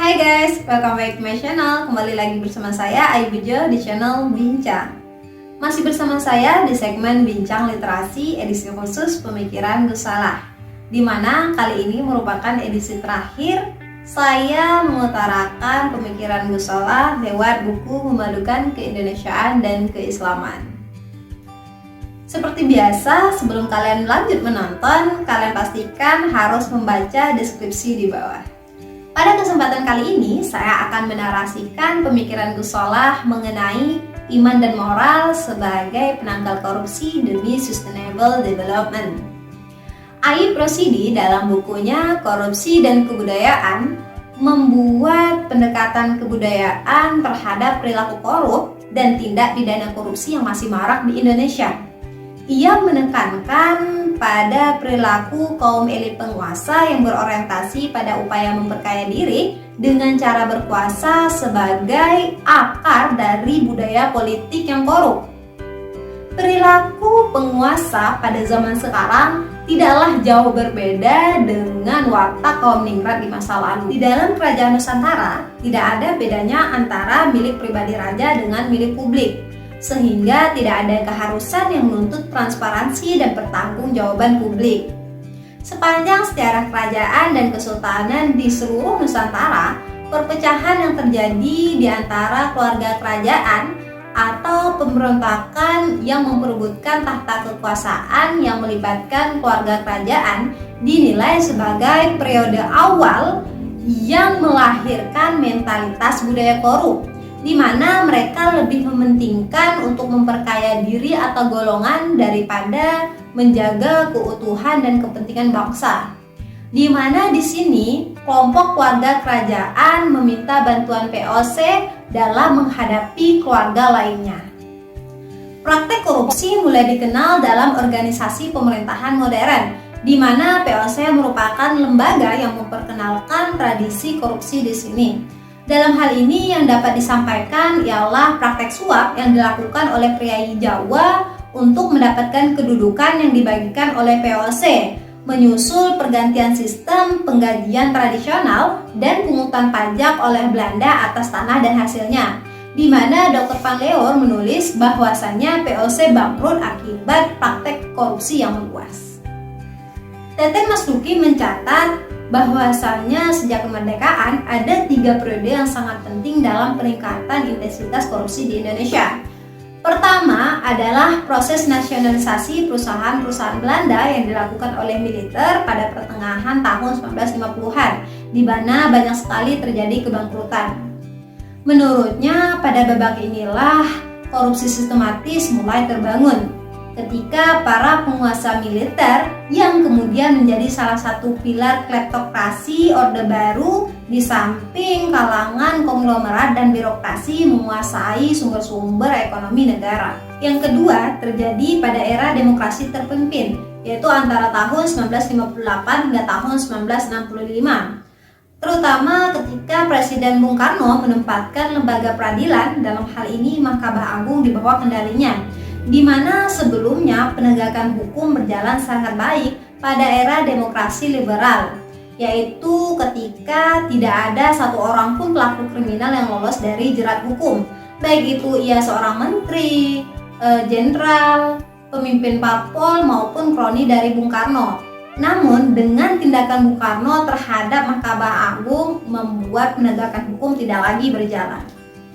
Hai guys, welcome back to my channel. Kembali lagi bersama saya Aibujo di channel Bincang. Masih bersama saya di segmen Bincang Literasi edisi khusus Pemikiran Gus Salah, dimana kali ini merupakan edisi terakhir saya mengutarakan pemikiran Gus Salah lewat buku Memadukan Keindonesiaan dan Keislaman. Seperti biasa, sebelum kalian lanjut menonton, kalian pastikan harus membaca deskripsi di bawah. Pada kesempatan kali ini, saya akan menarasikan pemikiran Gus Salah mengenai iman dan moral sebagai penangkal korupsi demi sustainable development. Aib Rosidi dalam bukunya Korupsi dan Kebudayaan membuat pendekatan kebudayaan terhadap perilaku korup dan tindak pidana korupsi yang masih marak di Indonesia. Ia menekankan pada perilaku kaum elit penguasa yang berorientasi pada upaya memperkaya diri dengan cara berkuasa sebagai akar dari budaya politik yang korup. Perilaku penguasa pada zaman sekarang tidaklah jauh berbeda dengan watak kaum ningrat di masa lalu. Di dalam kerajaan Nusantara, tidak ada bedanya antara milik pribadi raja dengan milik publik, sehingga tidak ada keharusan yang menuntut transparansi dan pertanggungjawaban publik. Sepanjang sejarah kerajaan dan kesultanan di seluruh Nusantara, perpecahan yang terjadi di antara keluarga kerajaan atau pemberontakan yang memperebutkan tahta kekuasaan yang melibatkan keluarga kerajaan dinilai sebagai periode awal yang melahirkan mentalitas budaya korup, di mana mereka lebih mementingkan untuk memperkaya diri atau golongan daripada menjaga keutuhan dan kepentingan bangsa. Di mana di sini kelompok keluarga kerajaan meminta bantuan POC dalam menghadapi keluarga lainnya. Praktek korupsi mulai dikenal dalam organisasi pemerintahan modern, di mana POC merupakan lembaga yang memperkenalkan tradisi korupsi di sini. Dalam hal ini yang dapat disampaikan ialah praktek suap yang dilakukan oleh priai Jawa untuk mendapatkan kedudukan yang dibagikan oleh POC, menyusul pergantian sistem penggajian tradisional dan pungutan pajak oleh Belanda atas tanah dan hasilnya, di mana Dr. Van Leeuwen menulis bahwasannya POC bangkrut akibat praktek korupsi yang meluas. Teten Mas Duki mencatat bahwasannya sejak kemerdekaan ada 3 periode yang sangat penting dalam peningkatan intensitas korupsi di Indonesia. Pertama adalah proses nasionalisasi perusahaan-perusahaan Belanda yang dilakukan oleh militer pada pertengahan tahun 1950-an, di mana banyak sekali terjadi kebangkrutan. Menurutnya, pada babak inilah korupsi sistematis mulai terbangun, ketika para penguasa militer yang kemudian menjadi salah satu pilar kleptokrasi Orde Baru di samping kalangan konglomerat dan birokrasi menguasai sumber-sumber ekonomi negara. Yang kedua terjadi pada era demokrasi terpimpin, yaitu antara tahun 1958 hingga tahun 1965. Terutama ketika Presiden Bung Karno menempatkan lembaga peradilan, dalam hal ini Mahkamah Agung, di bawah kendalinya, di mana sebelumnya penegakan hukum berjalan sangat baik pada era demokrasi liberal, yaitu ketika tidak ada satu orang pun pelaku kriminal yang lolos dari jerat hukum, baik itu ia seorang menteri, jenderal, pemimpin parpol maupun kroni dari Bung Karno. Namun dengan tindakan Bung Karno terhadap Mahkamah Agung membuat penegakan hukum tidak lagi berjalan.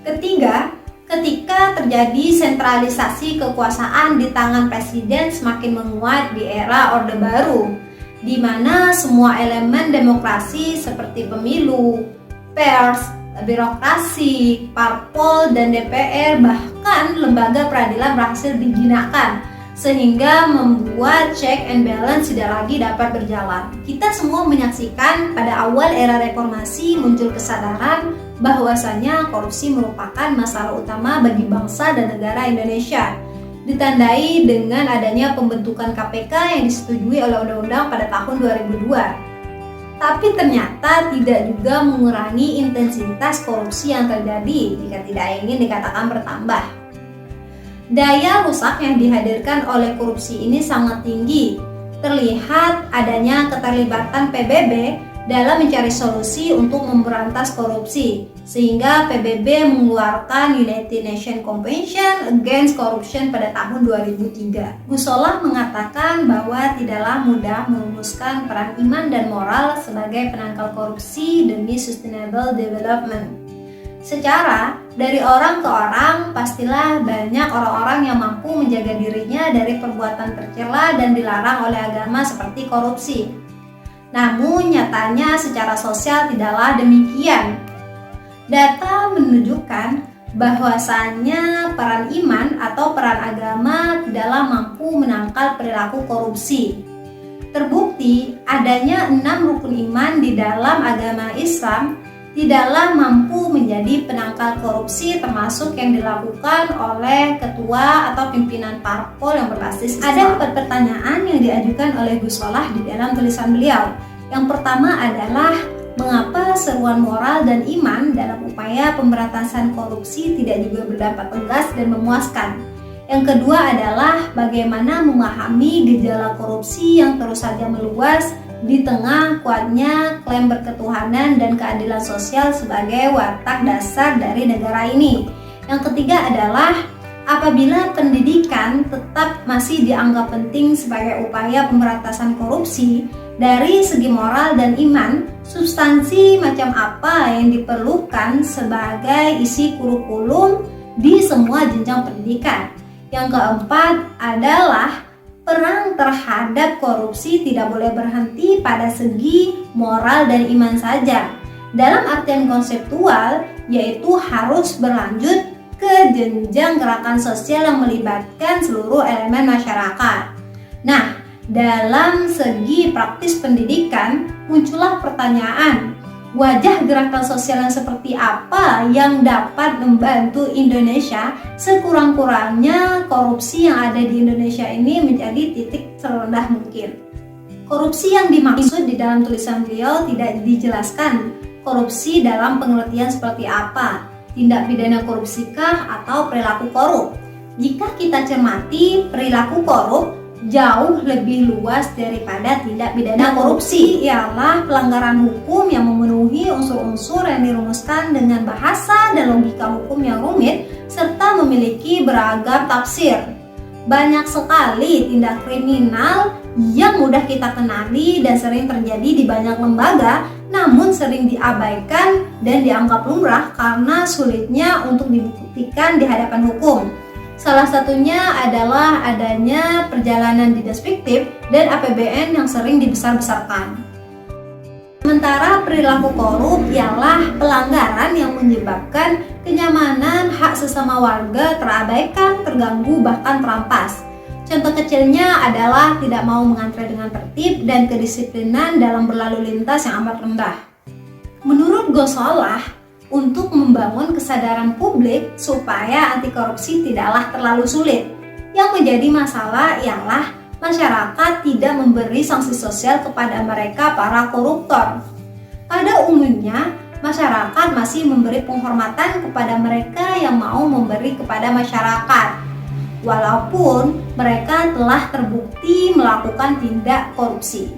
Ketiga, ketika terjadi sentralisasi kekuasaan di tangan presiden semakin menguat di era Orde Baru, di mana semua elemen demokrasi seperti pemilu, pers, birokrasi, parpol, dan DPR, bahkan lembaga peradilan berhasil dijinakkan, sehingga membuat check and balance tidak lagi dapat berjalan. Kita semua menyaksikan pada awal era reformasi muncul kesadaran bahwasanya korupsi merupakan masalah utama bagi bangsa dan negara Indonesia, ditandai dengan adanya pembentukan KPK yang disetujui oleh Undang-Undang pada tahun 2002. Tapi ternyata tidak juga mengurangi intensitas korupsi yang terjadi, jika tidak ingin dikatakan bertambah. Daya rusak yang dihadirkan oleh korupsi ini sangat tinggi. Terlihat adanya keterlibatan PBB dalam mencari solusi untuk memberantas korupsi, sehingga PBB mengeluarkan United Nations Convention Against Corruption pada tahun 2003. Gusolah mengatakan bahwa tidaklah mudah merumuskan peran iman dan moral sebagai penangkal korupsi demi sustainable development. Secara dari orang ke orang, pastilah banyak orang-orang yang mampu menjaga dirinya dari perbuatan tercela dan dilarang oleh agama seperti korupsi. Namun nyatanya secara sosial tidaklah demikian. Data menunjukkan bahwasannya peran iman atau peran agama tidaklah mampu menangkal perilaku korupsi. Terbukti adanya 6 rukun iman di dalam agama Islam tidaklah mampu menjadi penangkal korupsi, termasuk yang dilakukan oleh ketua atau pimpinan parpol yang berbasis Islam. Ada 4 pertanyaan yang diajukan oleh Gusolah di dalam tulisan beliau. Yang pertama adalah mengapa seruan moral dan iman dalam upaya pemberantasan korupsi tidak juga berdampak tegas dan memuaskan. Yang kedua adalah bagaimana memahami gejala korupsi yang terus saja meluas di tengah kuatnya klaim berketuhanan dan keadilan sosial sebagai watak dasar dari negara ini. Yang ketiga adalah apabila pendidikan tetap masih dianggap penting sebagai upaya pemberantasan korupsi, dari segi moral dan iman, substansi macam apa yang diperlukan sebagai isi kurikulum di semua jenjang pendidikan. Yang keempat adalah perang terhadap korupsi tidak boleh berhenti pada segi moral dan iman saja. Dalam artian konseptual, yaitu harus berlanjut ke jenjang gerakan sosial yang melibatkan seluruh elemen masyarakat. Nah, dalam segi praktis pendidikan, muncullah pertanyaan, wajah gerakan sosial yang seperti apa yang dapat membantu Indonesia sekurang-kurangnya korupsi yang ada di Indonesia ini menjadi titik terendah mungkin. Korupsi yang dimaksud di dalam tulisan beliau tidak dijelaskan. Korupsi dalam pengertian seperti apa? Tindak pidana korupsikah atau perilaku korup? Jika kita cermati, perilaku korup jauh lebih luas daripada tindak pidana korupsi, ialah pelanggaran hukum yang memenuhi unsur-unsur yang dirumuskan dengan bahasa dan logika hukum yang rumit serta memiliki beragam tafsir. Banyak sekali tindak kriminal yang mudah kita kenali dan sering terjadi di banyak lembaga, namun sering diabaikan dan dianggap lumrah karena sulitnya untuk dibuktikan di hadapan hukum. Salah satunya adalah adanya perjalanan dinas fiktif dan APBN yang sering dibesar-besarkan. Sementara perilaku korup ialah pelanggaran yang menyebabkan kenyamanan hak sesama warga terabaikan, terganggu, bahkan terampas. Contoh kecilnya adalah tidak mau mengantre dengan tertib dan kedisiplinan dalam berlalu lintas yang amat rendah. Menurut Gusolah, untuk membangun kesadaran publik supaya anti korupsi tidaklah terlalu sulit. Yang menjadi masalah ialah masyarakat tidak memberi sanksi sosial kepada mereka para koruptor. Pada umumnya, masyarakat masih memberi penghormatan kepada mereka yang mau memberi kepada masyarakat, walaupun mereka telah terbukti melakukan tindak korupsi.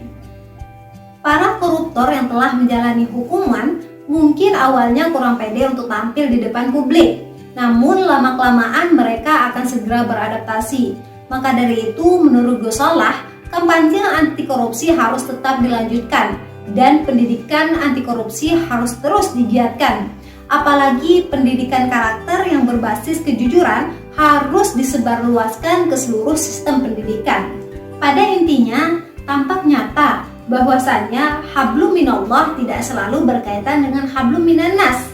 Para koruptor yang telah menjalani hukuman mungkin awalnya kurang pede untuk tampil di depan publik, namun lama-kelamaan mereka akan segera beradaptasi. Maka dari itu, menurut Gusolah, kampanye anti korupsi harus tetap dilanjutkan dan pendidikan anti korupsi harus terus digiatkan. Apalagi pendidikan karakter yang berbasis kejujuran harus disebarluaskan ke seluruh sistem pendidikan. Pada intinya, tampak nyata bahwasanya hablum minallah tidak selalu berkaitan dengan hablum minannas.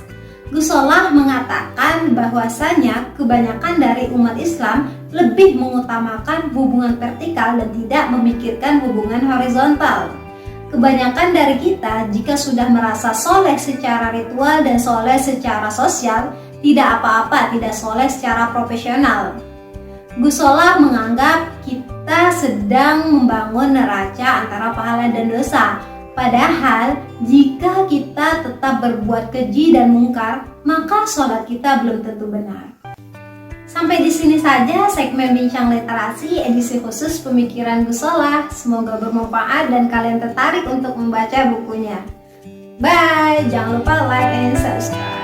Gusolah mengatakan bahwasanya kebanyakan dari umat Islam lebih mengutamakan hubungan vertikal dan tidak memikirkan hubungan horizontal. Kebanyakan dari kita jika sudah merasa soleh secara ritual dan soleh secara sosial, tidak apa-apa tidak soleh secara profesional. Gusolah menganggap kita sedang membangun neraca antara pahala dan dosa. Padahal jika kita tetap berbuat keji dan mungkar, maka sholat kita belum tentu benar. Sampai di sini saja segmen Bincang Literasi edisi khusus pemikiran Gusolah. Semoga bermanfaat dan kalian tertarik untuk membaca bukunya. Bye, jangan lupa like and subscribe.